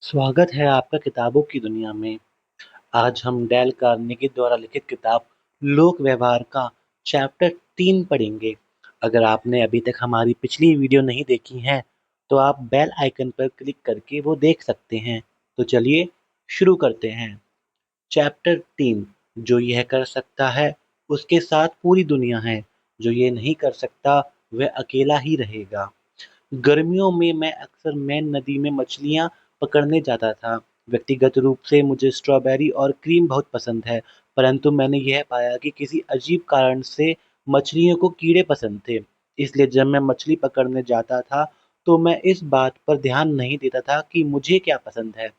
स्वागत है आपका किताबों की दुनिया में। आज हम डेल कार्नेगी द्वारा लिखित किताब लोक व्यवहार का चैप्टर 3 पढ़ेंगे। अगर आपने अभी तक हमारी पिछली वीडियो नहीं देखी है, तो आप बेल आइकन पर क्लिक करके वो देख सकते हैं। तो चलिए शुरू करते हैं। चैप्टर 3। जो यह कर सकता है, उसके साथ पूरी दुनिया है। जो ये नहीं कर सकता, वह अकेला ही रहेगा। गर्मियों में मैं अक्सर मैन नदी में मछलियाँ पकड़ने जाता था। व्यक्तिगत रूप से मुझे स्ट्रॉबेरी और क्रीम बहुत पसंद है, परंतु मैंने यह पाया कि किसी अजीब कारण से मछलियों को कीड़े पसंद थे। इसलिए जब मैं मछली पकड़ने जाता था, तो मैं इस बात पर ध्यान नहीं देता था कि मुझे क्या पसंद है।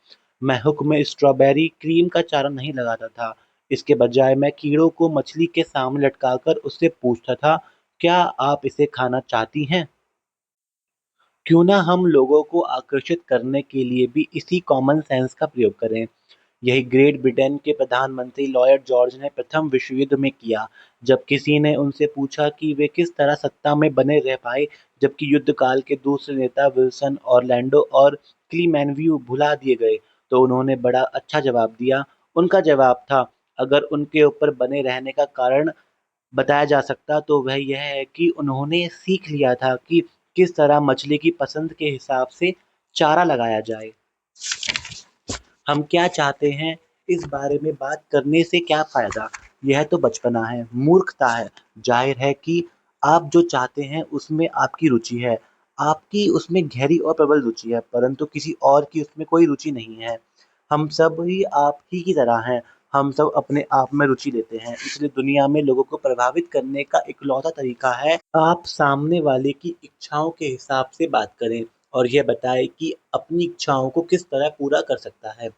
मैं हुक में स्ट्रॉबेरी क्रीम का चारा नहीं लगाता था। इसके बजाय मैं कीड़ों को मछली के सामने लटकाकर उससे पूछता था, क्या आप इसे खाना चाहती हैं? क्यों ना हम लोगों को आकर्षित करने के लिए भी इसी कॉमन सेंस का प्रयोग करें। यही ग्रेट ब्रिटेन के प्रधानमंत्री लॉयड जॉर्ज ने प्रथम विश्व युद्ध में किया, जब किसी ने उनसे पूछा कि वे किस तरह सत्ता में बने रह पाए, जबकि युद्ध काल के दूसरे नेता विल्सन ऑरलैंडो और क्लीमेनव्यू भुला दिए गए। तो उन्होंने बड़ा अच्छा जवाब दिया। उनका जवाब था, अगर उनके ऊपर बने रहने का कारण बताया जा सकता तो वह यह है कि उन्होंने सीख लिया था कि किस तरह मछली की पसंद के हिसाब से चारा लगाया जाए। हम क्या चाहते हैं, इस बारे में बात करने से क्या फ़ायदा? यह तो बचपना है, मूर्खता है। ज़ाहिर है कि आप जो चाहते हैं उसमें आपकी रुचि है। आपकी उसमें गहरी और प्रबल रुचि है, परंतु किसी और की उसमें कोई रुचि नहीं है। हम सब ही आप ही की तरह हैं। हम सब अपने आप में रुचि लेते हैं, इसलिए दुनिया में लोगों को प्रभावित करने का इकलौता तरीका है, आप सामने वाले की इच्छाओं के हिसाब से बात करें और यह बताएँ कि अपनी इच्छाओं को किस तरह पूरा कर सकता है।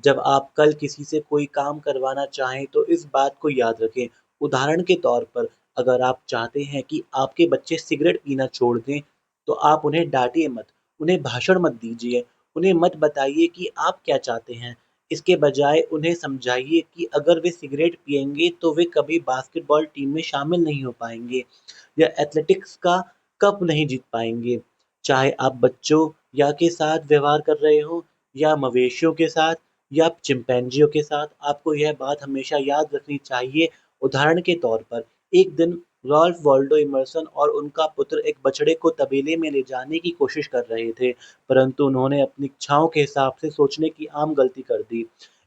जब आप कल किसी से कोई काम करवाना चाहें तो इस बात को याद रखें। उदाहरण के तौर पर, अगर आप चाहते हैं कि आपके बच्चे सिगरेट पीना छोड़ दें, तो आप उन्हें डांटिए मत, उन्हें भाषण मत दीजिए, उन्हें मत बताइए कि आप क्या चाहते हैं। इसके बजाय उन्हें समझाइए कि अगर वे सिगरेट पिएंगे तो वे कभी बास्केटबॉल टीम में शामिल नहीं हो पाएंगे या एथलेटिक्स का कप नहीं जीत पाएंगे। चाहे आप बच्चों या के साथ व्यवहार कर रहे हो या मवेशियों के साथ या चिंपैंजियों के साथ, आपको यह बात हमेशा याद रखनी चाहिए। उदाहरण के तौर पर, एक दिन रॉल्फ वॉल्डो इमर्सन और उनका पुत्र एक बछड़े को तबेले में ले जाने की कोशिश कर रहे थे, परंतु उन्होंने अपनी इच्छाओं के हिसाब से सोचने की आम गलती कर दी।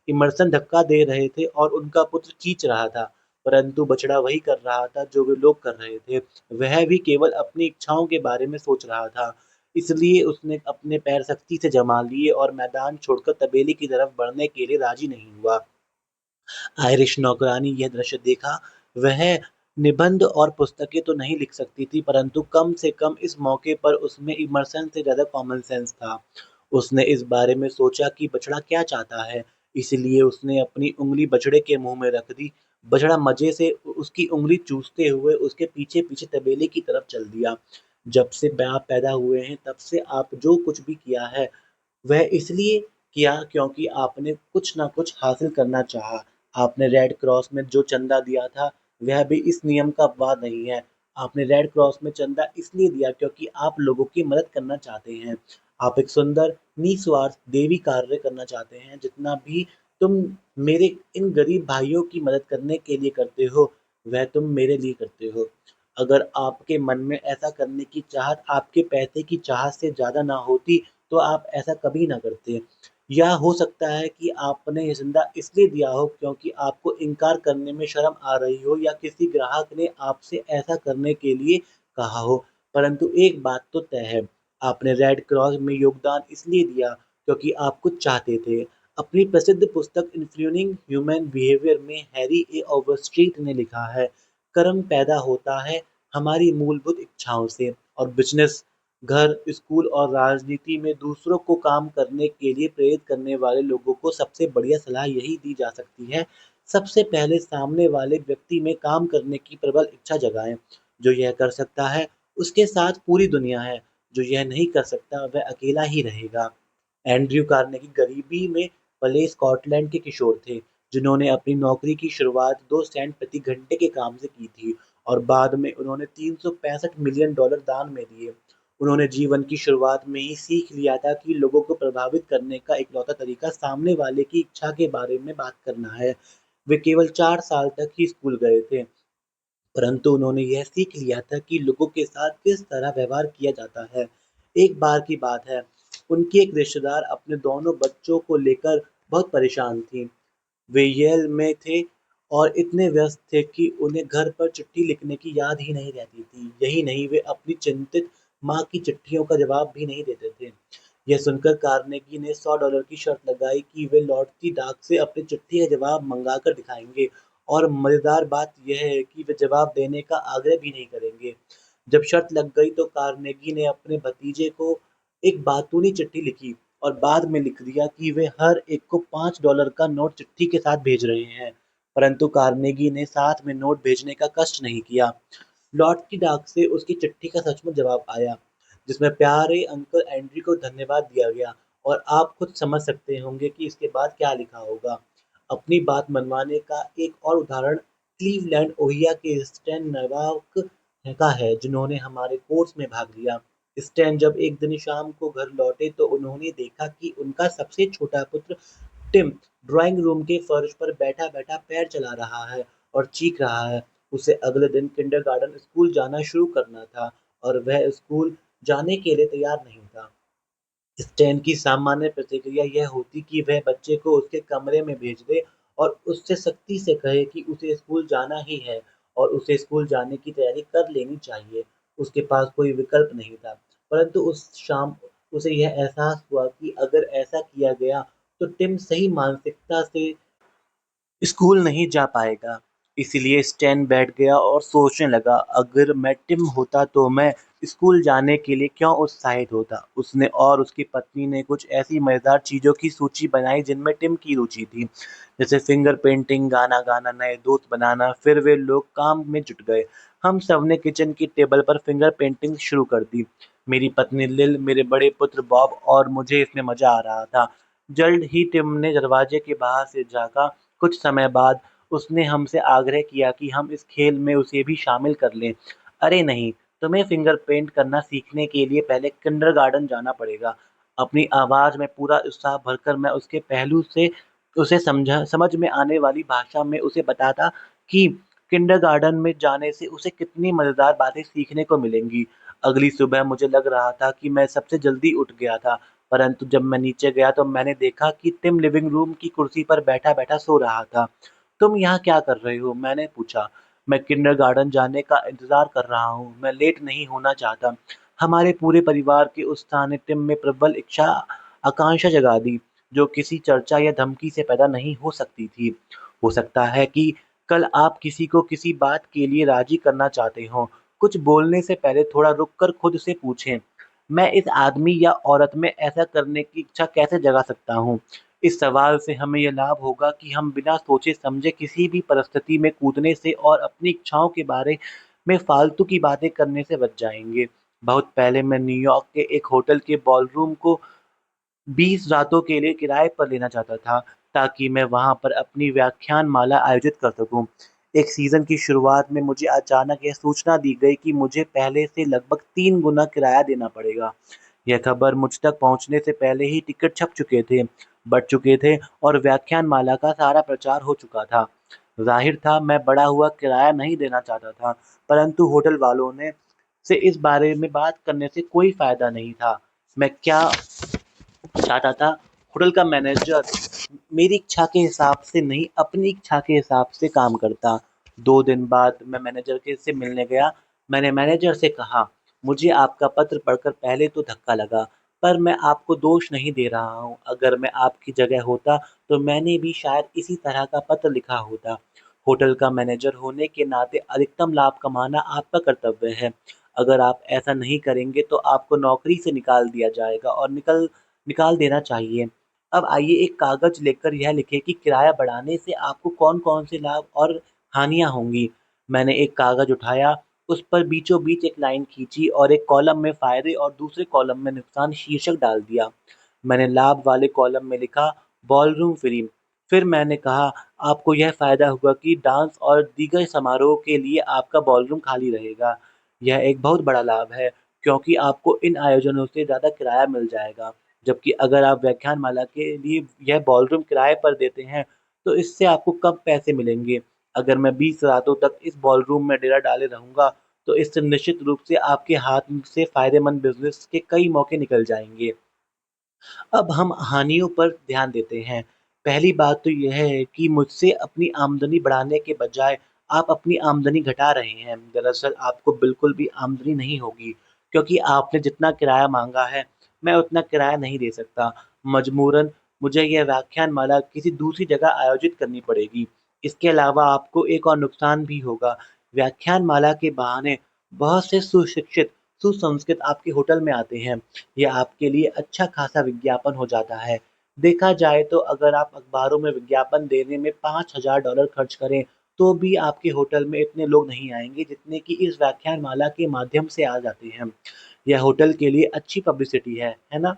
इमर्सन धक्का दे रहे थे और उनका पुत्र खींच रहा था, परंतु बछड़ा वही कर रहा था जो वे लोग कर रहे थे। वह भी केवल अपनी इच्छाओं के बारे में सोच रहा था। इसलिए उसने अपने पैर सख्ती से जमा लिए और मैदान छोड़कर तबेले की तरफ बढ़ने के लिए राजी नहीं हुआ। आयरिश नौकरानी यह दृश्य देखा। वह निबंध और पुस्तकें तो नहीं लिख सकती थी, परंतु कम से कम इस मौके पर उसमें इमर्सन से ज़्यादा कॉमन सेंस था। उसने इस बारे में सोचा कि बछड़ा क्या चाहता है, इसलिए उसने अपनी उँगली बछड़े के मुँह में रख दी। बछड़ा मज़े से उसकी उँगली चूसते हुए उसके पीछे-पीछे तबेले की तरफ चल दिया। जब से आप पैदा हुए हैं, तब से आप जो कुछ भी किया है, वह इसलिए किया क्योंकि आपने कुछ न कुछ हासिल करना चाहा। आपने रेड क्रॉस में जो चंदा दिया था, वह भी इस नियम का अपवाद नहीं है। आपने रेड क्रॉस में चंदा इसलिए दिया क्योंकि आप लोगों की मदद करना चाहते हैं। आप एक सुंदर, निस्वार्थ देवी कार्य करना चाहते हैं। जितना भी तुम मेरे इन गरीब भाइयों की मदद करने के लिए करते हो, वह तुम मेरे लिए करते हो। अगर आपके मन में ऐसा करने की चाहत आपके पैसे की चाहत से ज़्यादा ना होती, तो आप ऐसा कभी ना करते। या हो सकता है कि आपने ये चंदा इसलिए दिया हो क्योंकि आपको इनकार करने में शर्म आ रही हो या किसी ग्राहक ने आपसे ऐसा करने के लिए कहा हो। परंतु एक बात तो तय है, आपने रेड क्रॉस में योगदान इसलिए दिया क्योंकि आप कुछ चाहते थे। अपनी प्रसिद्ध पुस्तक इन्फ्लुएंसिंग ह्यूमन बिहेवियर में हैरी ए ओवरस्ट्रीट ने लिखा है, कर्म पैदा होता है हमारी मूलभूत इच्छाओं से, और बिजनेस, घर, स्कूल और राजनीति में दूसरों को काम करने के लिए प्रेरित करने वाले लोगों को सबसे बढ़िया सलाह यही दी जा सकती है, सबसे पहले सामने वाले व्यक्ति में काम करने की प्रबल इच्छा जगाएं। जो यह कर सकता है, उसके साथ पूरी दुनिया है। जो यह नहीं कर सकता, वह अकेला ही रहेगा। एंड्रयू कार्नेगी गरीबी में पले स्कॉटलैंड के किशोर थे, जिन्होंने अपनी नौकरी की शुरुआत 2 सेंट प्रति घंटे के काम से की थी और बाद में उन्होंने $365 मिलियन दान में दिए। उन्होंने जीवन की शुरुआत में ही सीख लिया था कि लोगों को प्रभावित करने का इकलौता तरीका सामने वाले की इच्छा के बारे में बात करना है। वे केवल 4 साल तक ही स्कूल गए थे, परंतु उन्होंने यह सीख लिया था कि लोगों के साथ किस तरह व्यवहार किया जाता है। एक बार की बात है, उनकी एक रिश्तेदार अपने दोनों बच्चों को लेकर बहुत परेशान थी। वे येल में थे और इतने व्यस्त थे कि उन्हें घर पर चिट्ठी लिखने की याद ही नहीं रहती थी। यही नहीं, वे अपनी चिंतित माँ की चिट्ठियों का जवाब भी नहीं देते थे। यह सुनकर कार्नेगी ने $100 की शर्त लगाई कि वे लौटती डाक से अपनी चिट्ठी का जवाब मंगाकर दिखाएंगे, और मजेदार बात यह है कि वे जवाब देने का आग्रह भी नहीं करेंगे। जब शर्त लग गई तो कार्नेगी ने अपने भतीजे को एक बातूनी चिट्ठी लिखी और बाद में लिख दिया कि वे हर एक को $5 का नोट चिट्ठी के साथ भेज रहे हैं। परंतु कार्नेगी ने साथ में नोट भेजने का कष्ट नहीं किया। लौटती डाक से उसकी चिट्ठी का सचमुच जवाब आया, जिसमें प्यारे अंकल एंड्री को धन्यवाद दिया गया, और आप खुद समझ सकते होंगे कि इसके बाद क्या लिखा होगा। अपनी बात मनवाने का एक और उदाहरण क्लीवलैंड ओहियो के स्टैन नवाक का है, जिन्होंने हमारे कोर्स में भाग लिया। स्टैन जब एक दिन शाम को घर लौटे तो उन्होंने देखा कि उनका सबसे छोटा पुत्र टिम ड्राइंग रूम के फर्श पर बैठा-बैठा पैर चला रहा है और चीख रहा है। उसे अगले दिन किंडरगार्टन स्कूल जाना शुरू करना था, और वह स्कूल जाने के लिए तैयार नहीं था। स्टैन की सामान्य प्रतिक्रिया यह होती कि वह बच्चे को उसके कमरे में भेज दे और उससे सख्ती से कहे कि उसे स्कूल जाना ही है और उसे स्कूल जाने की तैयारी कर लेनी चाहिए। उसके पास कोई विकल्प नहीं था। परंतु उस शाम उसे यह एहसास हुआ कि अगर ऐसा किया गया तो टिम सही मानसिकता से स्कूल नहीं जा पाएगा। इसलिए स्टैन बैठ गया और सोचने लगा, अगर मैं टिम होता तो मैं स्कूल जाने के लिए क्यों उत्साहित होता। उसने और उसकी पत्नी ने कुछ ऐसी मज़ेदार चीज़ों की सूची बनाई जिनमें टिम की रुचि थी, जैसे फिंगर पेंटिंग, गाना गाना, नए दोस्त बनाना। फिर वे लोग काम में जुट गए। हम सब ने किचन की टेबल पर फिंगर पेंटिंग शुरू कर दी। मेरी पत्नी लिल, मेरे बड़े पुत्र बॉब और मुझे इसमें मज़ा आ रहा था। जल्द ही टिम ने दरवाजे के बाहर से झाँका। कुछ समय बाद उसने हमसे आग्रह किया कि हम इस खेल में उसे भी शामिल कर लें। अरे नहीं, तुम्हें फिंगर पेंट करना सीखने के लिए पहले किंडरगार्टन जाना पड़ेगा। अपनी आवाज़ में पूरा उत्साह भरकर मैं उसके पहलू से उसे समझ में आने वाली भाषा में उसे बताता कि किंडरगार्टन में जाने से उसे कितनी मज़ेदार बातें सीखने को मिलेंगी। अगली सुबह मुझे लग रहा था कि मैं सबसे जल्दी उठ गया था, परंतु जब मैं नीचे गया तो मैंने देखा कि टिम लिविंग रूम की कुर्सी पर बैठा-बैठा सो रहा था। तुम यहाँ क्या कर रहे हो? मैंने पूछा। मैं किंडरगार्टन जाने का इंतज़ार कर रहा हूँ। मैं लेट नहीं होना चाहता। हमारे पूरे परिवार के उत्साह ने टिम में प्रबल आकांक्षा जगा दी, जो किसी चर्चा या धमकी से पैदा नहीं हो सकती थी। हो सकता है कि कल आप किसी को किसी बात के लिए राज़ी करना चाहते हों। कुछ बोलने से पहले थोड़ा रुक कर खुद से पूछें, मैं इस आदमी या औरत में ऐसा करने की इच्छा कैसे जगा सकता हूँ? इस सवाल से हमें यह लाभ होगा कि हम बिना सोचे-समझे किसी भी परिस्थिति में कूदने से और अपनी इच्छाओं के बारे में फालतू की बातें करने से बच जाएँगे। बहुत पहले मैं न्यूयॉर्क के एक होटल के बॉलरूम को 20 रातों के लिए किराए पर लेना चाहता था, ताकि मैं वहाँ पर अपनी व्याख्यानमाला आयोजित कर सकूँ। एक सीज़न की शुरुआत में मुझे अचानक यह सूचना दी गई कि मुझे पहले से लगभग 3 गुना किराया देना पड़ेगा। यह खबर मुझ तक पहुँचने से पहले ही टिकट छप चुके थे, बँट चुके थे और व्याख्यानमाला का सारा प्रचार हो चुका था। ज़ाहिर था मैं बढ़ा हुआ किराया नहीं देना चाहता था, परंतु होटल वालों ने से इस बारे में बात करने से कोई फ़ायदा नहीं था। मैं क्या चाहता था, होटल का मैनेजर मेरी इच्छा के हिसाब से नहीं, अपनी इच्छा के हिसाब से काम करता। 2 दिन बाद मैं मैनेजर के से मिलने गया। मैंने मैनेजर से कहा, मुझे आपका पत्र पढ़कर पहले तो धक्का लगा, पर मैं आपको दोष नहीं दे रहा हूँ। अगर मैं आपकी जगह होता तो मैंने भी शायद इसी तरह का पत्र लिखा होता। होटल का मैनेजर होने के नाते अधिकतम लाभ कमाना आपका कर्तव्य है। अगर आप ऐसा नहीं करेंगे तो आपको नौकरी से निकाल दिया जाएगा और निकाल देना चाहिए। अब आइए एक कागज़ लेकर यह लिखें कि किराया बढ़ाने से आपको कौन-कौन से लाभ और हानियाँ होंगी। मैंने एक कागज़ उठाया, उस पर बीचों-बीच एक लाइन खींची और एक कॉलम में फ़ायदे और दूसरे कॉलम में नुकसान शीर्षक डाल दिया। मैंने लाभ वाले कॉलम में लिखा, बॉलरूम फ्री। फिर मैंने कहा, आपको यह फ़ायदा होगा कि डांस और दीगर समारोह के लिए आपका बॉलरूम खाली रहेगा। यह एक बहुत बड़ा लाभ है। क्योंकि आपको इन आयोजनों से ज़्यादा किराया मिल जाएगा। जबकि अगर आप व्याख्यानमाला के लिए यह बॉलरूम किराए पर देते हैं, तो इससे आपको कम पैसे मिलेंगे। अगर मैं 20 रातों तक इस बॉलरूम में डेरा डाले रहूँगा, तो इससे निश्चित रूप से आपके हाथ से फ़ायदेमंद बिज़नेस के कई मौके निकल जाएँगे। अब हम हानियों पर ध्यान देते हैं। पहली बात तो यह है कि मुझसे अपनी आमदनी बढ़ाने के बजाय आप अपनी आमदनी घटा रहे हैं। दरअसल आपको बिल्कुल भी आमदनी नहीं होगी, क्योंकि आपने जितना किराया माँगा है, मैं उतना किराया नहीं दे सकता। मजबूरन मुझे यह व्याख्यानमाला किसी दूसरी जगह आयोजित करनी पड़ेगी। इसके अलावा आपको एक और नुकसान भी होगा। व्याख्यानमाला के बहाने बहुत से सुशिक्षित, सुसंस्कृत आपके होटल में आते हैं। यह आपके लिए अच्छा खासा विज्ञापन हो जाता है। देखा जाए तो अगर आप अखबारों में विज्ञापन देने में $5000 खर्च करें, तो भी आपके होटल में इतने लोग नहीं आएँगे जितने कि इस व्याख्यानमाला के माध्यम से आ जाते हैं। यह होटल के लिए अच्छी पब्लिसिटी है ना?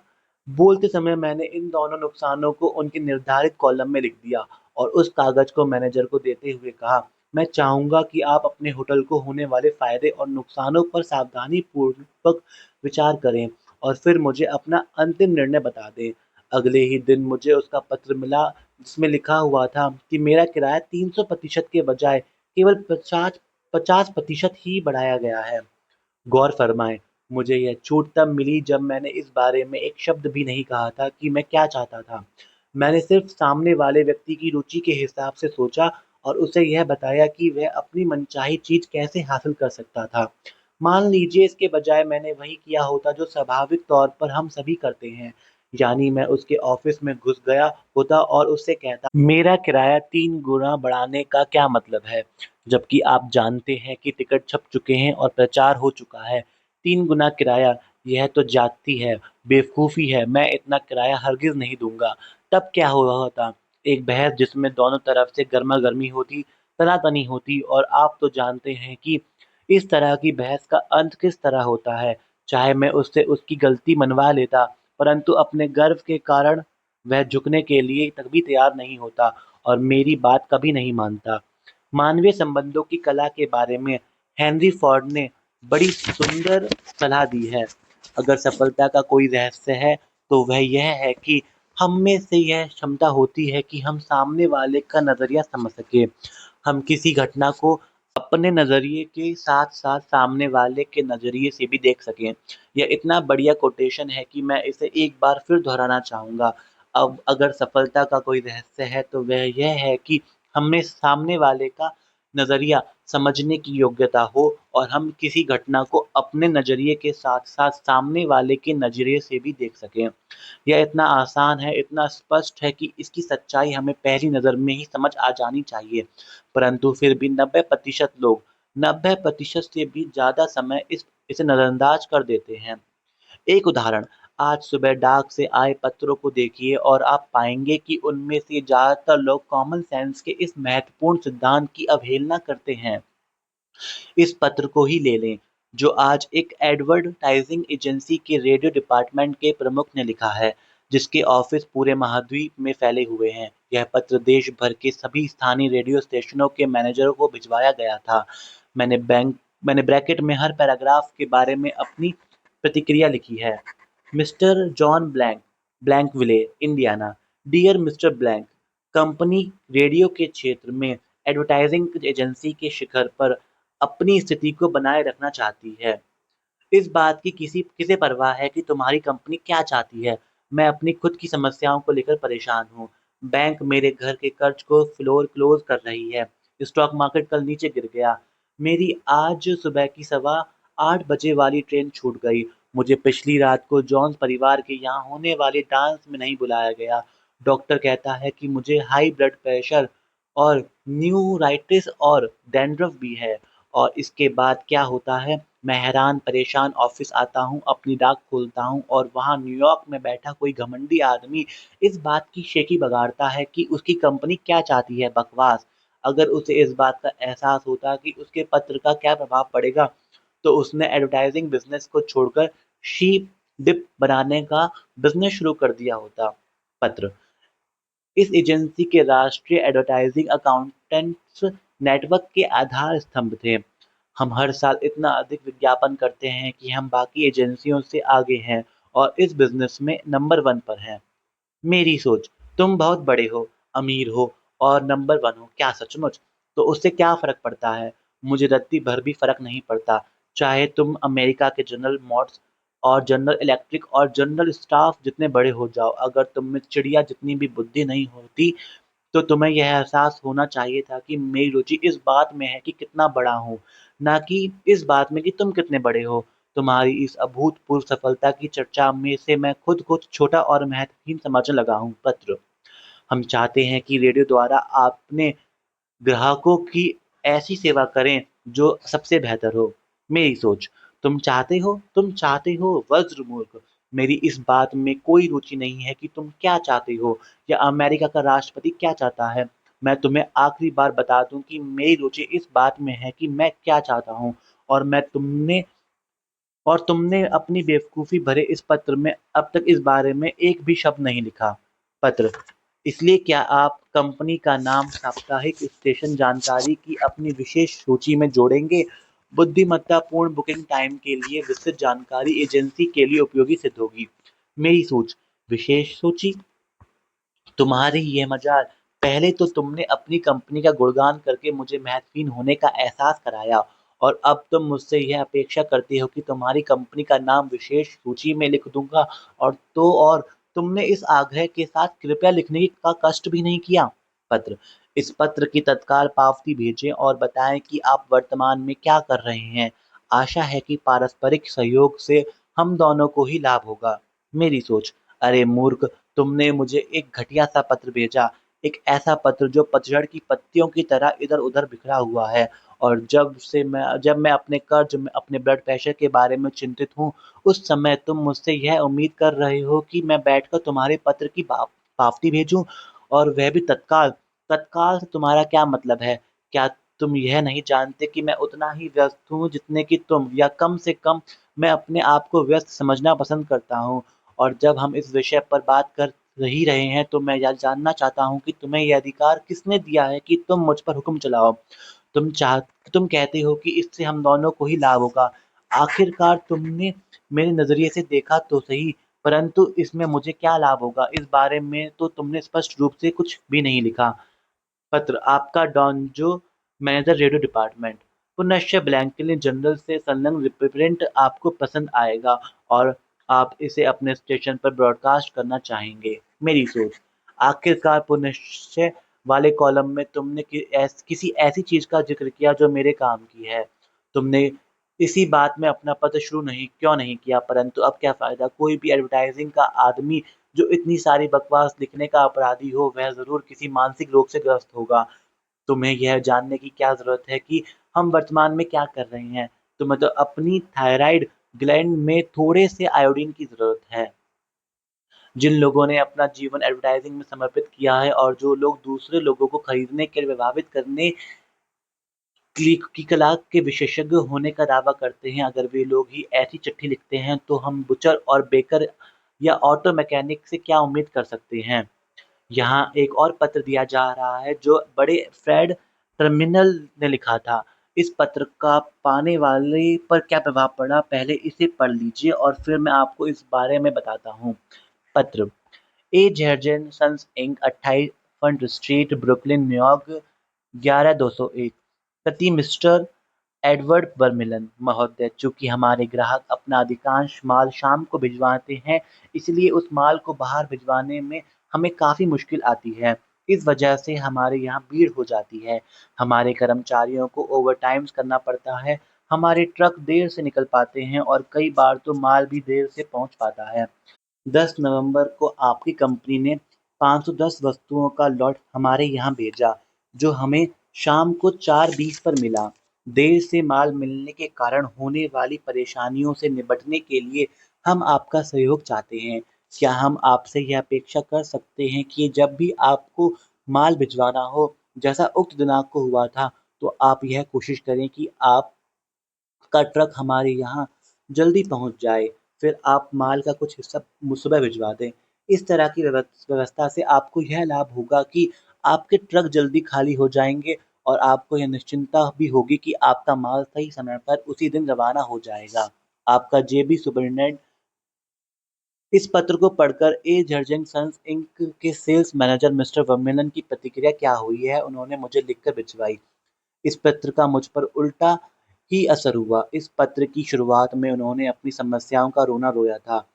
बोलते समय मैंने इन दोनों नुकसानों को उनके निर्धारित कॉलम में लिख दिया और उस कागज़ को मैनेजर को देते हुए कहा, मैं चाहूँगा कि आप अपने होटल को होने वाले फ़ायदे और नुकसानों पर सावधानीपूर्वक विचार करें और फिर मुझे अपना अंतिम निर्णय बता दें। अगले ही दिन मुझे उसका पत्र मिला, जिसमें लिखा हुआ था कि मेरा किराया 300% के बजाय केवल 50% ही बढ़ाया गया है। गौर फरमाएँ, मुझे यह छूट तब मिली जब मैंने इस बारे में एक शब्द भी नहीं कहा था कि मैं क्या चाहता था। मैंने सिर्फ़ सामने वाले व्यक्ति की रुचि के हिसाब से सोचा और उसे यह बताया कि वह अपनी मनचाही चीज़ कैसे हासिल कर सकता था। मान लीजिए इसके बजाय मैंने वही किया होता जो स्वाभाविक तौर पर हम सभी करते हैं, यानी मैं उसके ऑफ़िस में घुस गया होता और उससे कहता, मेरा किराया 3 गुना बढ़ाने का क्या मतलब है? जबकि आप जानते हैं कि टिकट छप चुके हैं और प्रचार हो चुका है। 3 गुना किराया, यह तो ज़्यादती है, बेवकूफ़ी है, मैं इतना किराया हरगिज़ नहीं दूँगा। तब क्या हुआ होता? एक बहस जिसमें दोनों तरफ से गरमा-गर्मी होती, तना-तनी होती और आप तो जानते हैं कि इस तरह की बहस का अंत किस तरह होता है। चाहे मैं उससे उसकी गलती मनवा लेता, परंतु अपने गर्व के कारण वह झुकने के लिए कभी तैयार नहीं होता और मेरी बात कभी नहीं मानता। मानवीय संबंधों की कला के बारे में हेनरी फोर्ड ने बड़ी सुंदर सलाह दी है। अगर सफलता का कोई रहस्य है, तो वह यह है कि हम में से यह क्षमता होती है कि हम सामने वाले का नज़रिया समझ सकें। हम किसी घटना को अपने नज़रिए के साथ-साथ सामने वाले के नज़रिए से भी देख सकें। यह इतना बढ़िया कोटेशन है कि मैं इसे एक बार फिर दोहराना चाहूँगा। अब अगर सफलता का कोई रहस्य है, तो वह यह है कि हमें सामने वाले का नज़रिया समझने की योग्यता हो और हम किसी घटना को अपने नज़रिए के साथ-साथ सामने वाले के नज़रिए से भी देख सकें। यह इतना आसान है, इतना स्पष्ट है कि इसकी सच्चाई हमें पहली नज़र में ही समझ आ जानी चाहिए। परंतु फिर भी 90% लोग 90% से भी ज़्यादा समय इसे नज़रअंदाज कर देते हैं। एक उदाहरण, आज सुबह डाक से आए पत्रों को देखिए और आप पाएँगे कि उनमें से ज़्यादातर लोग कॉमन सेंस के इस महत्वपूर्ण सिद्धांत की अवहेलना करते हैं। इस पत्र को ही ले लें, जो आज एक एडवर्टाइजिंग एजेंसी के रेडियो डिपार्टमेंट के प्रमुख ने लिखा है, जिसके ऑफिस पूरे महाद्वीप में फैले हुए हैं। यह पत्र देश भर के सभी स्थानीय रेडियो स्टेशनों के मैनेजरों को भिजवाया गया था। मैंने बैंक मैंने ब्रैकेट में हर पैराग्राफ के बारे में अपनी प्रतिक्रिया लिखी है। Mister John Blank, Blankville, Indiana. Dear mister Blank, company radio के क्षेत्र में एडवर्टाइजिंग एजेंसी के शिखर पर अपनी स्थिति को बनाए रखना चाहती है। इस बात की किसे परवाह है कि तुम्हारी कंपनी क्या चाहती है? मैं अपनी खुद की समस्याओं को लेकर परेशान हूँ। बैंक मेरे घर के कर्ज को फ्लोर क्लोज कर रही है। स्टॉक मार्केट कल नीचे गिर गया। मेरी आज सुबह की 8:15 बजे वाली ट्रेन छूट गई। मुझे पिछली रात को जॉन्स परिवार के यहाँ होने वाले डांस में नहीं बुलाया गया। डॉक्टर कहता है कि मुझे हाई ब्लड प्रेशर और न्यूराइटिस और डैंड्रफ भी है। और इसके बाद क्या होता है, मैं हैरान परेशान ऑफिस आता हूँ, अपनी डाक खोलता हूँ और वहाँ न्यूयॉर्क में बैठा कोई घमंडी आदमी इस बात की शेखी बगाड़ता है कि उसकी कंपनी क्या चाहती है। बकवास। अगर उसे इस बात का एहसास होता कि उसके पत्र का क्या प्रभाव पड़ेगा, तो उसने एडवर्टाइजिंग बिजनेस को छोड़कर शीप डिप बनाने का बिजनेस शुरू कर दिया होता। पत्र इस एजेंसी के राष्ट्रीय एडवर्टाइजिंग अकाउंटेंट्स नेटवर्क के आधार स्तंभ थे। हम हर साल इतना अधिक विज्ञापन करते हैं कि हम बाकी एजेंसियों से आगे हैं और इस बिज़नेस में नंबर 1 पर हैं। मेरी सोच, तुम बहुत बड़े हो, अमीर हो और नंबर 1 हो, क्या सचमुच? तो उससे क्या फ़र्क पड़ता है? मुझे रत्ती भर भी फ़र्क नहीं पड़ता, चाहे तुम अमेरिका के जनरल मोट्स और जनरल इलेक्ट्रिक और जनरल स्टाफ जितने बड़े हो जाओ, अगर तुम में चिड़िया जितनी भी बुद्धि नहीं होती, तो तुम्हें यह एहसास होना चाहिए था कि मेरी रुचि इस बात में है कि कितना बड़ा हूँ, ना कि इस बात में कि तुम कितने बड़े हो। तुम्हारी इस अभूतपूर्व सफलता की चर्चा में से मैं खुद को छोटा और महत्वहीन समझने लगा हूँ। पत्र, हम चाहते हैं कि रेडियो द्वारा आपने ग्राहकों की ऐसी सेवा करें जो सबसे बेहतर हो। मेरी सोच, तुम चाहते हो वज्र मूर्ख। मेरी इस बात में कोई रुचि नहीं है कि तुम क्या चाहते हो या अमेरिका का राष्ट्रपति क्या चाहता है। मैं तुम्हें आखिरी बार बता दूं कि मेरी रुचि इस बात में है कि मैं क्या चाहता हूँ और तुमने अपनी बेवकूफ़ी भरे इस पत्र में अब तक इस बारे में एक भी शब्द नहीं लिखा। पत्र, इसलिए क्या आप कंपनी का नाम साप्ताहिक स्टेशन जानकारी की अपनी विशेष सूची में जोड़ेंगे? बुद्धिमत्तापूर्ण बुकिंग टाइम के लिए विस्तृत जानकारी एजेंसी के लिए उपयोगी सिद्ध होगी। मेरी सोच, विशेष सूची? तुम्हारी ये मजाल। पहले तो तुमने अपनी कंपनी का गुणगान करके मुझे महत्वहीन होने का एहसास कराया और अब तुम मुझसे यह अपेक्षा करते हो कि तुम्हारी कंपनी का नाम विशेष सूची में लिख दूंगा और तुमने इस आग्रह के साथ कृपया लिखने का कष्ट भी नहीं किया। पत्र, इस पत्र की तत्काल पावती भेजें और बताएं कि आप वर्तमान में क्या कर रहे हैं। आशा है कि पारस्परिक सहयोग से हम दोनों को ही लाभ होगा। मेरी सोच, अरे मूर्ख, तुमने मुझे एक घटिया सा पत्र भेजा, एक ऐसा पत्र जो पतझड़ की पत्तियों की तरह इधर-उधर बिखरा हुआ है और जब मैं अपने कर्ज में अपने ब्लड प्रेशर के बारे में चिंतित हूँ, उस समय तुम मुझसे यह उम्मीद कर रहे हो कि मैं बैठकर तुम्हारे पत्र की पावती भेजूँ और वह भी तत्काल। तत्काल से तुम्हारा क्या मतलब है? क्या तुम यह नहीं जानते कि मैं उतना ही व्यस्त हूँ जितने कि तुम या कम से कम मैं अपने आप को व्यस्त समझना पसंद करता हूँ। और जब हम इस विषय पर बात कर ही रहे हैं तो मैं यह जानना चाहता हूँ कि तुम्हें यह अधिकार किसने दिया है कि तुम मुझ पर हुक्म चलाओ? तुम चाह तुम कहते हो कि इससे हम दोनों को ही लाभ होगा। आखिरकार तुमने मेरे नज़रिए से देखा तो सही, परंतु इसमें मुझे क्या लाभ होगा इस बारे में तो तुमने स्पष्ट रूप से कुछ भी नहीं लिखा। पत्र, आपका डॉन जो मैनेजर रेडियो डिपार्टमेंट। पुनश्च ब्लैंकलिन जनरल से संलग्न रिप्रिंट आपको पसंद आएगा और आप इसे अपने स्टेशन पर ब्रॉडकास्ट करना चाहेंगे। मेरी सोच, आखिरकार पुनश्च वाले कॉलम में तुमने किसी ऐसी चीज का जिक्र किया जो मेरे काम की है। तुमने इसी बात में अपना पत्र शुरू नहीं क्यों नहीं किया, परंतु अब क्या फायदा? कोई भी एडवर्टाइजिंग का आदमी जो इतनी सारी बकवास लिखने का अपराधी हो, वह ज़रूर किसी मानसिक रोग से ग्रस्त होगा। तुम्हें यह जानने की क्या ज़रूरत है कि हम वर्तमान में क्या कर रहे हैं? तुम्हें तो अपनी थायरॉइड ग्लैंड में थोड़े से आयोडीन की ज़रूरत है। जिन लोगों ने अपना जीवन एडवर्टाइजिंग में समर्पित किया है और जो लोग दूसरे लोगों को खरीदने के लिए प्रभावित करने की कला के विशेषज्ञ होने का दावा करते हैं, अगर वे लोग ही ऐसी चिट्ठी लिखते हैं, तो हम बुचर और बेकर या ऑटो मैकेनिक से क्या उम्मीद कर सकते हैं? यहाँ एक और पत्र दिया जा रहा है जो बड़े फ्रेड टर्मिनल ने लिखा था। इस पत्र का पाने वाले पर क्या प्रभाव पड़ा, पहले इसे पढ़ लीजिए और फिर मैं आपको इस बारे में बताता हूँ। पत्र, A Jergen sons Inc 28 front street Brooklyn New York 11201 प्रति मिस्टर एडवर्ड बर्मिलन महोदय। चूंकि हमारे ग्राहक अपना अधिकांश माल शाम को भिजवाते हैं, इसलिए उस माल को बाहर भिजवाने में हमें काफ़ी मुश्किल आती है। इस वजह से हमारे यहाँ भीड़ हो जाती है। हमारे कर्मचारियों को ओवरटाइम्स करना पड़ता है। हमारे ट्रक देर से निकल पाते हैं और कई बार तो माल भी देर से पहुँच पाता है। 10 नवंबर को आपकी कंपनी ने 510 वस्तुओं का लॉट हमारे यहाँ भेजा, जो हमें शाम को 4:20 पर मिला। देर से माल मिलने के कारण होने वाली परेशानियों से निपटने के लिए हम आपका सहयोग चाहते हैं। क्या हम आपसे यह अपेक्षा कर सकते हैं कि जब भी आपको माल भिजवाना हो, जैसा उक्त दिनांक को हुआ था, तो आप यह कोशिश करें कि आप का ट्रक हमारे यहाँ जल्दी पहुँच जाए, फिर आप माल का कुछ हिस्सा सुबह भिजवा दें। इस तरह की व्यवस्था से आपको यह लाभ होगा कि आपके ट्रक जल्दी खाली हो जाएँगे और आपको यह निश्चिंता भी होगी कि आपका माल सही समय पर उसी दिन रवाना हो जाएगा। आपका जेबी सुपरिटेंडेंट। इस पत्र को पढ़कर ए जर्जन सन्स इंक के सेल्स मैनेजर मिस्टर वर्मेलन की प्रतिक्रिया क्या हुई है, उन्होंने मुझे लिखकर भिजवाई। इस पत्र का मुझ पर उल्टा ही असर हुआ। इस पत्र की शुरुआत में उन्होंने अपनी समस्याओं का रोना रोया था,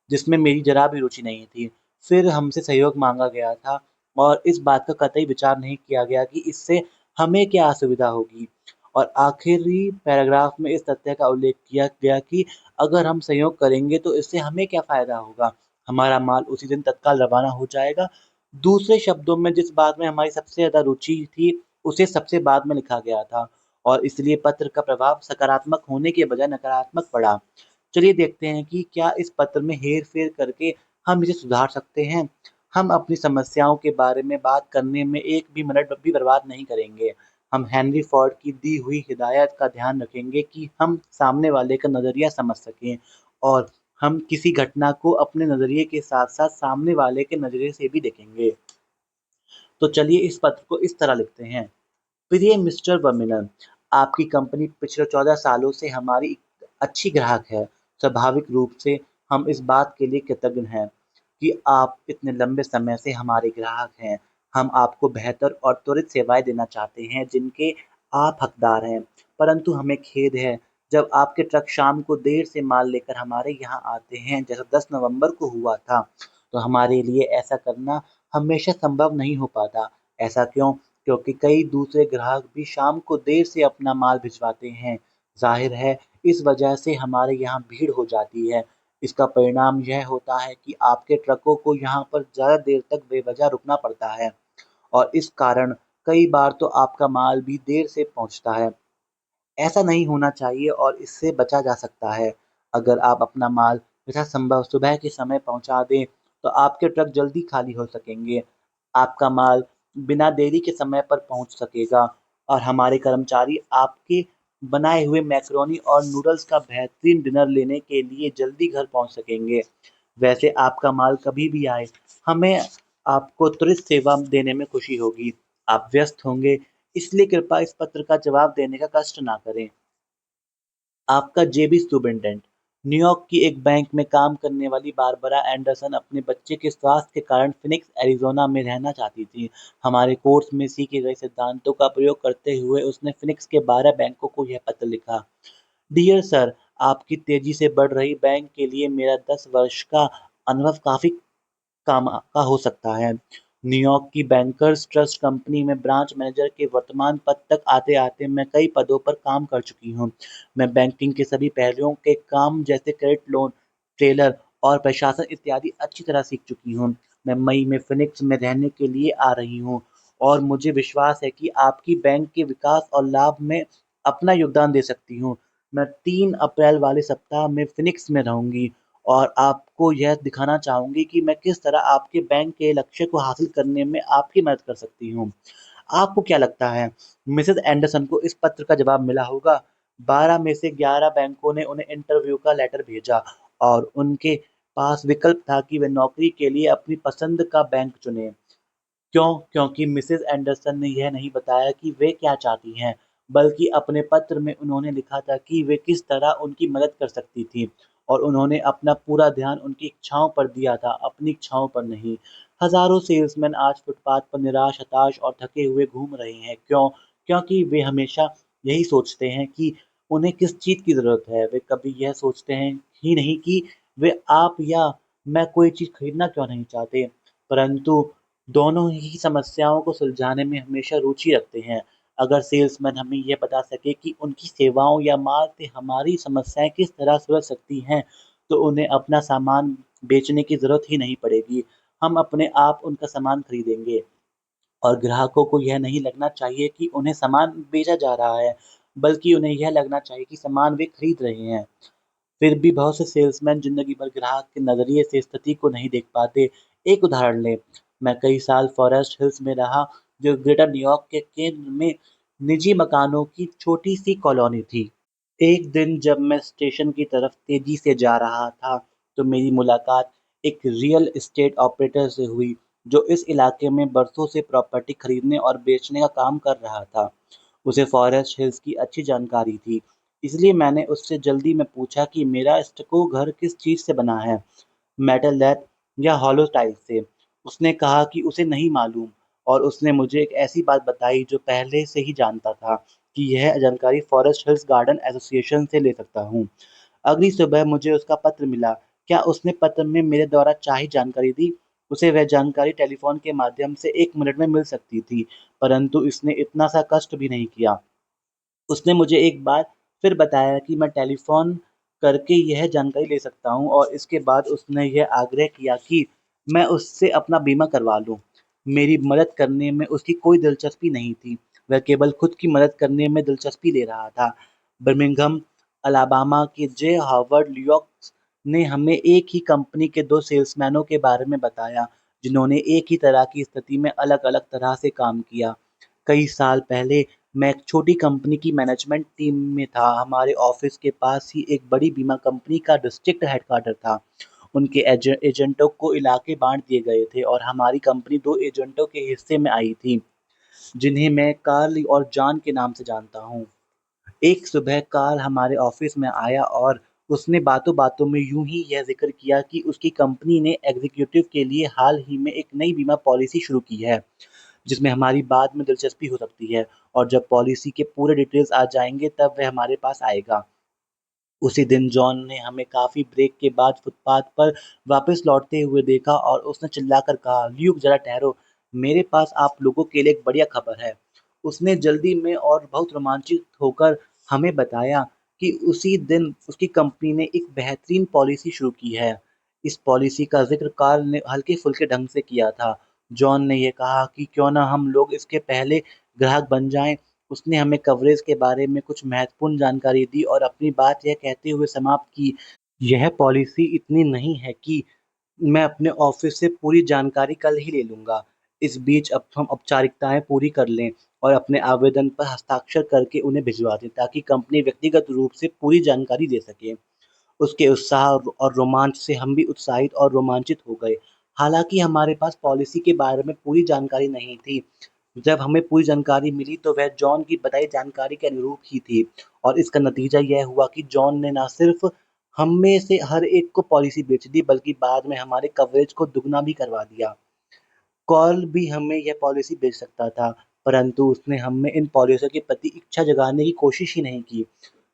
जिसमें मेरी जरा भी रुचि नहीं थी। फिर हमसे सहयोग मांगा गया था और इस बात का कतई विचार नहीं किया गया कि इससे हमें क्या असुविधा होगी। और आखिरी पैराग्राफ में इस तथ्य का उल्लेख किया गया कि अगर हम सहयोग करेंगे तो इससे हमें क्या फ़ायदा होगा। हमारा माल उसी दिन तत्काल रवाना हो जाएगा। दूसरे शब्दों में जिस बात में हमारी सबसे ज़्यादा रुचि थी, उसे सबसे बाद में लिखा गया था और इसलिए पत्र का प्रभाव सकारात्मक होने के बजाय नकारात्मक पड़ा। चलिए देखते हैं कि क्या इस पत्र में हेर-फेर करके हम इसे सुधार सकते हैं। हम अपनी समस्याओं के बारे में बात करने में एक भी मिनट भी बर्बाद नहीं करेंगे। हम हेनरी फोर्ड की दी हुई हिदायत का ध्यान रखेंगे कि हम सामने वाले का नज़रिया समझ सकें और हम किसी घटना को अपने नज़रिए के साथ-साथ सामने वाले के नज़रिए से भी देखेंगे। तो चलिए इस पत्र को इस तरह लिखते हैं। प्रिय मिस्टर वर्मिलन, आपकी कंपनी पिछले 14 सालों से हमारी अच्छी ग्राहक है। स्वाभाविक रूप से हम इस बात के लिए कृतज्ञ हैं कि आप इतने लंबे समय से हमारे ग्राहक हैं। हम आपको बेहतर और त्वरित सेवाएं देना चाहते हैं जिनके आप हकदार हैं। परंतु हमें खेद है, जब आपके ट्रक शाम को देर से माल लेकर हमारे यहाँ आते हैं, जैसा 10 नवंबर को हुआ था, तो हमारे लिए ऐसा करना हमेशा संभव नहीं हो पाता। ऐसा क्यों? क्योंकि कई दूसरे ग्राहक भी शाम को देर से अपना माल भिजवाते हैं। ज़ाहिर है, इस वजह से हमारे यहाँ भीड़ हो जाती है। इसका परिणाम यह होता है कि आपके ट्रकों को यहाँ पर ज़्यादा देर तक बेवजह रुकना पड़ता है और इस कारण कई बार तो आपका माल भी देर से पहुँचता है। ऐसा नहीं होना चाहिए और इससे बचा जा सकता है। अगर आप अपना माल यथासंभव सुबह के समय पहुँचा दें, तो आपके ट्रक जल्दी खाली हो सकेंगे। आपका माल बिना देरी के समय पर पहुँच सकेगा और हमारे कर्मचारी आपके बनाए हुए मैकरोनी और नूडल्स का बेहतरीन डिनर लेने के लिए जल्दी घर पहुँच सकेंगे। वैसे आपका माल कभी भी आए, हमें आपको त्वरित सेवा देने में खुशी होगी। आप व्यस्त होंगे, इसलिए कृपया इस पत्र का जवाब देने का कष्ट ना करें। आपका जेबी सुपरिटेंडेंट। न्यूयॉर्क की एक बैंक में काम करने वाली बारबरा एंडरसन अपने बच्चे के स्वास्थ्य के कारण फिनिक्स, एरिज़ोना में रहना चाहती थी। हमारे कोर्स में सीखे गए सिद्धांतों का प्रयोग करते हुए उसने फिनिक्स के 12 बैंकों को यह पत्र लिखा। डियर सर, आपकी तेजी से बढ़ रही बैंक के लिए मेरा 10 वर्ष का अनुभव काफ़ी काम का हो सकता है। न्यूयॉर्क की बैंकर्स ट्रस्ट कंपनी में ब्रांच मैनेजर के वर्तमान पद तक आते-आते मैं कई पदों पर काम कर चुकी हूँ। मैं बैंकिंग के सभी पहलुओं के काम जैसे क्रेडिट लोन, टेलर और प्रशासन इत्यादि अच्छी तरह सीख चुकी हूँ। मैं मई में फिनिक्स में रहने के लिए आ रही हूँ और मुझे विश्वास है कि आपकी बैंक के विकास और लाभ में अपना योगदान दे सकती हूँ। मैं 3 अप्रैल वाले सप्ताह में फिनिक्स में रहूँगी और आपको यह दिखाना चाहूँगी कि मैं किस तरह आपके बैंक के लक्ष्य को हासिल करने में आपकी मदद कर सकती हूँ। आपको क्या लगता है, मिसेज़ एंडरसन को इस पत्र का जवाब मिला होगा? 12 में से 11 बैंकों ने उन्हें इंटरव्यू का लेटर भेजा और उनके पास विकल्प था कि वे नौकरी के लिए अपनी पसंद का बैंक चुनें। क्यों? क्योंकि मिसेज़ एंडरसन ने यह नहीं बताया कि वे क्या चाहती हैं, बल्कि अपने पत्र में उन्होंने लिखा था कि वे किस तरह उनकी मदद कर सकती थीं और उन्होंने अपना पूरा ध्यान उनकी इच्छाओं पर दिया था, अपनी इच्छाओं पर नहीं। हज़ारों सेल्समैन आज फुटपाथ पर निराश, हताश और थके हुए घूम रहे हैं। क्यों? क्योंकि वे हमेशा यही सोचते हैं कि उन्हें किस चीज़ की ज़रूरत है। वे कभी यह सोचते हैं ही नहीं कि वे आप या मैं कोई चीज़ खरीदना क्यों नहीं चाहते, परंतु दोनों ही समस्याओं को सुलझाने में हमेशा रुचि रखते हैं। अगर सेल्समैन हमें यह बता सके कि उनकी सेवाओं या माल से हमारी समस्याएँ किस तरह सुलझ सकती हैं, तो उन्हें अपना सामान बेचने की ज़रूरत ही नहीं पड़ेगी। हम अपने आप उनका सामान खरीदेंगे और ग्राहकों को यह नहीं लगना चाहिए कि उन्हें सामान बेचा जा रहा है, बल्कि उन्हें यह लगना चाहिए कि सामान वे खरीद रहे हैं। फिर भी बहुत से सेल्समैन जिंदगी भर ग्राहक के नजरिए से स्थिति को नहीं देख पाते। एक उदाहरण लें, मैं कई साल फॉरेस्ट हिल्स में रहा, जो ग्रेटर न्यूयॉर्क के केंद्र में निजी मकानों की छोटी सी कॉलोनी थी। एक दिन जब मैं स्टेशन की तरफ तेजी से जा रहा था, तो मेरी मुलाकात एक रियल एस्टेट ऑपरेटर से हुई जो इस इलाके में बरसों से प्रॉपर्टी खरीदने और बेचने का काम कर रहा था। उसे फॉरेस्ट हिल्स की अच्छी जानकारी थी, इसलिए मैंने उससे जल्दी में पूछा कि मेरा स्टको घर किस चीज़ से बना है, मेटल लैथ या हॉलो टाइल से। उसने कहा कि उसे नहीं मालूम और उसने मुझे एक ऐसी बात बताई जो पहले से ही जानता था कि यह जानकारी फॉरेस्ट हिल्स गार्डन एसोसिएशन से ले सकता हूँ। अगली सुबह मुझे उसका पत्र मिला। क्या उसने पत्र में मेरे द्वारा चाहिए जानकारी दी? उसे वह जानकारी टेलीफोन के माध्यम से 1 मिनट में मिल सकती थी, परंतु इसने इतना सा कष्ट भी नहीं किया। उसने मुझे एक बार फिर बताया कि मैं टेलीफ़ोन करके यह जानकारी ले सकता हूँ और इसके बाद उसने यह आग्रह किया कि मैं उससे अपना बीमा करवा लूँ। मेरी मदद करने में उसकी कोई दिलचस्पी नहीं थी, वह केवल खुद की मदद करने में दिलचस्पी ले रहा था। बर्मिंघम, अलाबामा के जे हार्वर्ड ल्यूक्स ने हमें एक ही कंपनी के 2 सेल्समैनों के बारे में बताया, जिन्होंने एक ही तरह की स्थिति में अलग-अलग तरह से काम किया। कई साल पहले मैं एक छोटी कंपनी की मैनेजमेंट टीम में था। हमारे ऑफिस के पास ही एक बड़ी बीमा कंपनी का डिस्ट्रिक्ट हेडक्वार्टर था। उनके एजेंटों को इलाके बांट दिए गए थे और हमारी कंपनी 2 एजेंटों के हिस्से में आई थी, जिन्हें मैं कार्ल और जॉन के नाम से जानता हूँ। एक सुबह कार्ल हमारे ऑफिस में आया और उसने बातों-बातों में यूं ही यह जिक्र किया कि उसकी कंपनी ने एग्जीक्यूटिव के लिए हाल ही में एक नई बीमा पॉलिसी शुरू की है, जिसमें हमारी बाद में दिलचस्पी हो सकती है और जब पॉलिसी के पूरे डिटेल्स आ जाएँगे तब वह हमारे पास आएगा। उसी दिन जॉन ने हमें काफ़ी ब्रेक के बाद फुटपाथ पर वापस लौटते हुए देखा और उसने चिल्लाकर कहा, "ल्यूक ज़रा ठहरो, मेरे पास आप लोगों के लिए एक बढ़िया खबर है।" उसने जल्दी में और बहुत रोमांचित होकर हमें बताया कि उसी दिन उसकी कंपनी ने एक बेहतरीन पॉलिसी शुरू की है। इस पॉलिसी का ज़िक्र कार्ल ने हल्के-फुल्के ढंग से किया था। जॉन ने ये कहा कि क्यों ना हम लोग इसके पहले ग्राहक बन जाएँ। उसने हमें कवरेज के बारे में कुछ महत्वपूर्ण जानकारी दी और अपनी बात यह कहते हुए समाप्त की, "यह पॉलिसी इतनी नहीं है कि मैं अपने ऑफिस से पूरी जानकारी कल ही ले लूँगा। इस बीच अब हम औपचारिकताएँ पूरी कर लें और अपने आवेदन पर हस्ताक्षर करके उन्हें भिजवा दें ताकि कंपनी व्यक्तिगत रूप से पूरी जानकारी दे सके।" उसके उत्साह और रोमांच से हम भी उत्साहित और रोमांचित हो गए। हालाँकि हमारे पास पॉलिसी के बारे में पूरी जानकारी नहीं थी। जब हमें पूरी जानकारी मिली तो वह जॉन की बताई जानकारी के अनुरूप ही थी और इसका नतीजा यह हुआ कि जॉन ने न सिर्फ हम में से हर एक को पॉलिसी बेच दी बल्कि बाद में हमारे कवरेज को दुगना भी करवा दिया। कॉल भी हमें यह पॉलिसी बेच सकता था, परंतु उसने हम में इन पॉलिसियों के प्रति इच्छा जगाने की कोशिश ही नहीं की।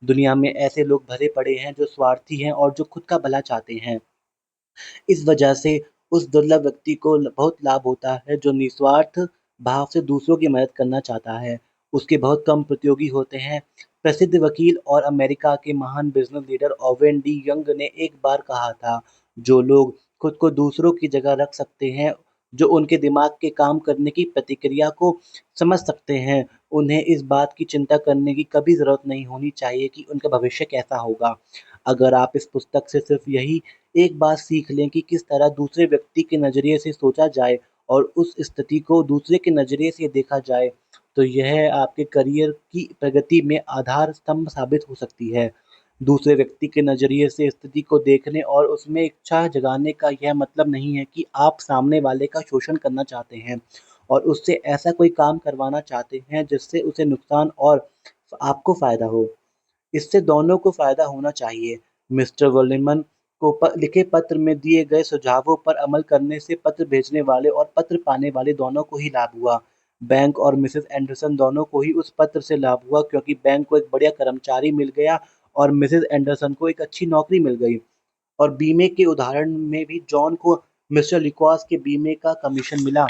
दुनिया में ऐसे लोग भरे पड़े हैं जो स्वार्थी हैं और जो खुद का भला चाहते हैं। इस वजह से उस दुर्लभ व्यक्ति को बहुत लाभ होता है जो निस्वार्थ भाव से दूसरों की मदद करना चाहता है। उसके बहुत कम प्रतियोगी होते हैं। प्रसिद्ध वकील और अमेरिका के महान business leader Owen D Young ने एक बार कहा था, जो लोग खुद को दूसरों की जगह रख सकते हैं, जो उनके दिमाग के काम करने की प्रतिक्रिया को समझ सकते हैं, उन्हें इस बात की चिंता करने की कभी ज़रूरत नहीं होनी चाहिए कि उनका भविष्य कैसा होगा। अगर आप इस पुस्तक से सिर्फ यही एक बात सीख लें कि किस तरह दूसरे व्यक्ति के नज़रिए से सोचा जाए और उस स्थिति को दूसरे के नज़रिए से देखा जाए, तो यह आपके करियर की प्रगति में आधार स्तंभ साबित हो सकती है। दूसरे व्यक्ति के नज़रिए से स्थिति को देखने और उसमें इच्छा जगाने का यह मतलब नहीं है कि आप सामने वाले का शोषण करना चाहते हैं और उससे ऐसा कोई काम करवाना चाहते हैं जिससे उसे नुकसान और आपको फ़ायदा हो। इससे दोनों को फ़ायदा होना चाहिए। मिस्टर वोल्डemort को लिखे पत्र में दिए गए सुझावों पर अमल करने से पत्र भेजने वाले और पत्र पाने वाले दोनों को ही लाभ हुआ। बैंक और मिसेस एंडरसन दोनों को ही उस पत्र से लाभ हुआ क्योंकि बैंक को एक बढ़िया कर्मचारी मिल गया और मिसेस एंडरसन को एक अच्छी नौकरी मिल गई। और बीमे के उदाहरण में भी जॉन को मिस्टर लिकॉस के बीमे का कमीशन मिला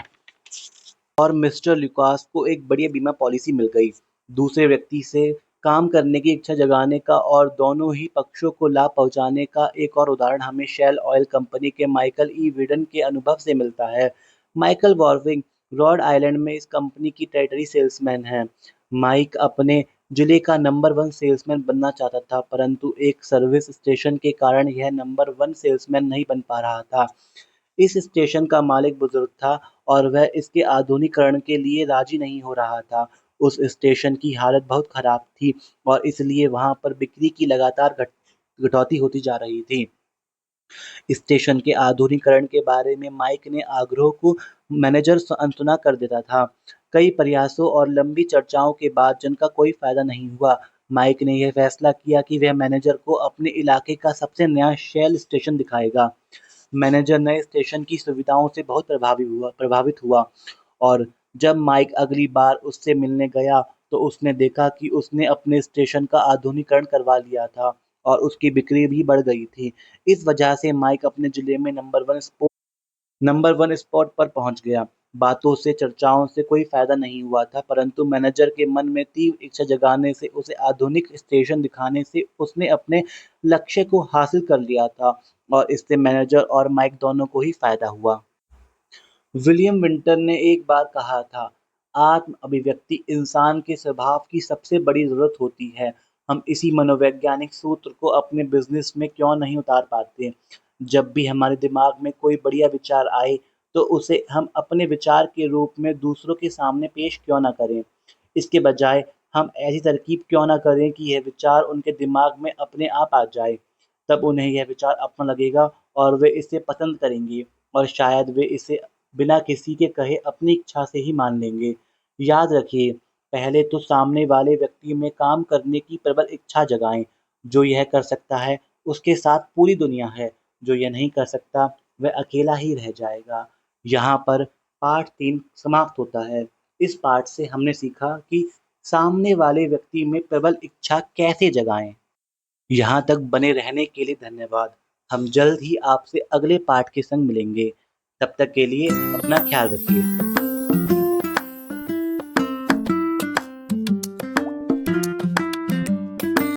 और मिस्टर लुकास को एक बढ़िया बीमा पॉलिसी मिल गई। दूसरे व्यक्ति से काम करने की इच्छा जगाने का और दोनों ही पक्षों को लाभ पहुंचाने का एक और उदाहरण हमें शेल ऑयल कंपनी के माइकल ई विडन के अनुभव से मिलता है। माइकल वॉर्विंग रॉड आइलैंड में इस कंपनी की टेरिटरी सेल्समैन हैं। माइक अपने जिले का नंबर 1 सेल्समैन बनना चाहता था, परंतु एक सर्विस स्टेशन के कारण यह नंबर 1 सेल्समैन नहीं बन पा रहा था। इस स्टेशन का मालिक बुजुर्ग था और वह इसके आधुनिकीकरण के लिए राजी नहीं हो रहा था। उस स्टेशन की हालत बहुत खराब थी और इसलिए वहाँ पर बिक्री की लगातार कटौती होती जा रही थी। स्टेशन के आधुनिकीकरण के बारे में माइक ने आग्रह को मैनेजर अनसुना कर देता था। कई प्रयासों और लंबी चर्चाओं के बाद जिनका कोई फायदा नहीं हुआ, माइक ने यह फैसला किया कि वह मैनेजर को अपने इलाके का सबसे नया शेल स्टेशन दिखाएगा। मैनेजर नए स्टेशन की सुविधाओं से बहुत प्रभावित हुआ और जब माइक अगली बार उससे मिलने गया तो उसने देखा कि उसने अपने स्टेशन का आधुनिकीकरण करवा लिया था और उसकी बिक्री भी बढ़ गई थी। इस वजह से माइक अपने जिले में नंबर 1 स्पॉट पर पहुंच गया। बातों से, चर्चाओं से कोई फायदा नहीं हुआ था, परंतु मैनेजर के मन में तीव्र इच्छा जगाने से, उसे आधुनिक स्टेशन दिखाने से उसने अपने लक्ष्य को हासिल कर लिया था और इससे मैनेजर और माइक दोनों को ही फायदा हुआ। विलियम विंटर ने एक बार कहा था, आत्म अभिव्यक्ति इंसान के स्वभाव की सबसे बड़ी ज़रूरत होती है। हम इसी मनोवैज्ञानिक सूत्र को अपने बिज़नेस में क्यों नहीं उतार पाते? जब भी हमारे दिमाग में कोई बढ़िया विचार आए, तो उसे हम अपने विचार के रूप में दूसरों के सामने पेश क्यों ना करें? इसके बजाय हम ऐसी तरकीब क्यों ना करें कि यह विचार उनके दिमाग में अपने आप आ जाए। तब उन्हें यह विचार अपना लगेगा और वे इसे पसंद करेंगे और शायद वे इसे बिना किसी के कहे अपनी इच्छा से ही मान लेंगे। याद रखिए, पहले तो सामने वाले व्यक्ति में काम करने की प्रबल इच्छा जगाएँ। जो यह कर सकता है, उसके साथ पूरी दुनिया है। जो यह नहीं कर सकता, वह अकेला ही रह जाएगा। यहाँ पर पाठ 3 समाप्त होता है। इस पाठ से हमने सीखा कि सामने वाले व्यक्ति में प्रबल इच्छा कैसे जगाएँ। यहाँ तक बने रहने के लिए धन्यवाद। हम जल्द ही आपसे अगले पाठ के संग मिलेंगे। तब तक के लिए अपना ख्याल रखिए।